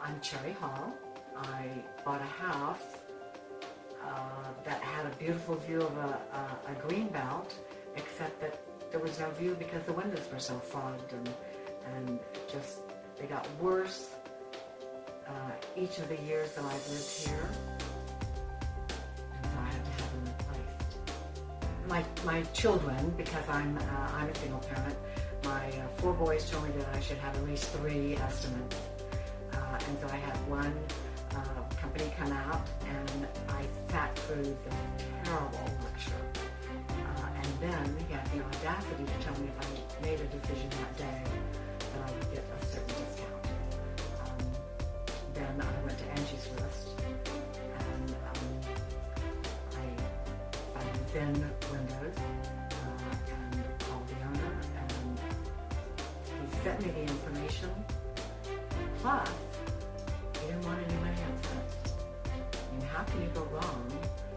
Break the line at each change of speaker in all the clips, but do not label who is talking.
I'm Cherry Hall. I bought a house that had a beautiful view of a green belt, except that there was no view because the windows were so fogged and just they got worse each of the years that I've lived here, and so I had to have them replaced. My children, because I'm a single parent, my 4 boys told me that I should have at least 3 estimates, and so I had one company come out, and I sat through the terrible lecture, and then he had the audacity to tell me if I made a decision that day that I would get a certain discount. Then I went to Angie's List, and I found Zen Windows, and called the owner, and he sent me the information, plus he didn't want any money up front. I mean, how can you go wrong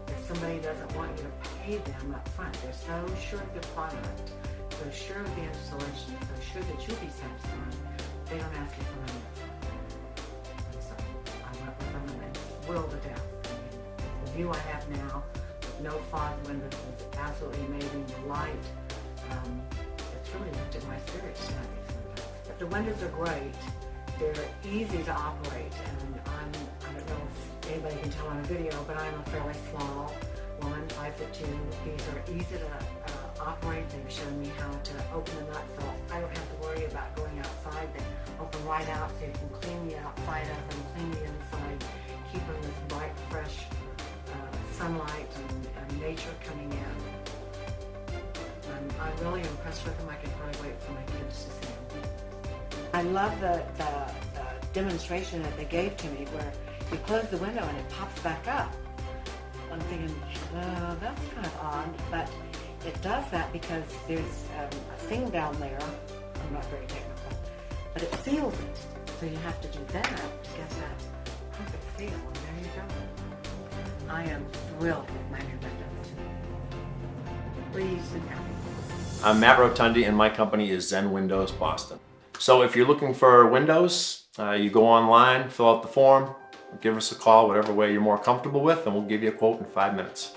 if somebody doesn't want you to pay them up front? They're so sure of the product, so sure of the installation, so sure that you'll be satisfied, they don't ask you for money up front. And so I went with them and I thrilled to death. I mean, the view I have now with no fog windows is absolutely amazing. The light, it's really lifted my spirits to have these windows. But the windows are great. They're easy to operate, and I don't know if anybody can tell on a video, but I'm a fairly small woman, 5'2". These are easy to operate. They've shown me how to open them up, so I don't have to worry about going outside. They open right out, so you can clean the outside up and clean the inside, keeping this bright, fresh sunlight and nature coming in. I'm really impressed with them. I can hardly wait for my kids to see them. I love the demonstration that they gave to me where you close the window and it pops back up. I'm thinking, that's kind of odd, but it does that because there's a thing down there, I'm not very technical, but it seals it. So you have to do that to get that perfect seal, and there you go. I am thrilled with my new windows. Please and happy.
I'm Matt Rotondi, and my company is Zen Windows Boston. So if you're looking for windows, you go online, fill out the form, give us a call, whatever way you're more comfortable with, and we'll give you a quote in 5 minutes.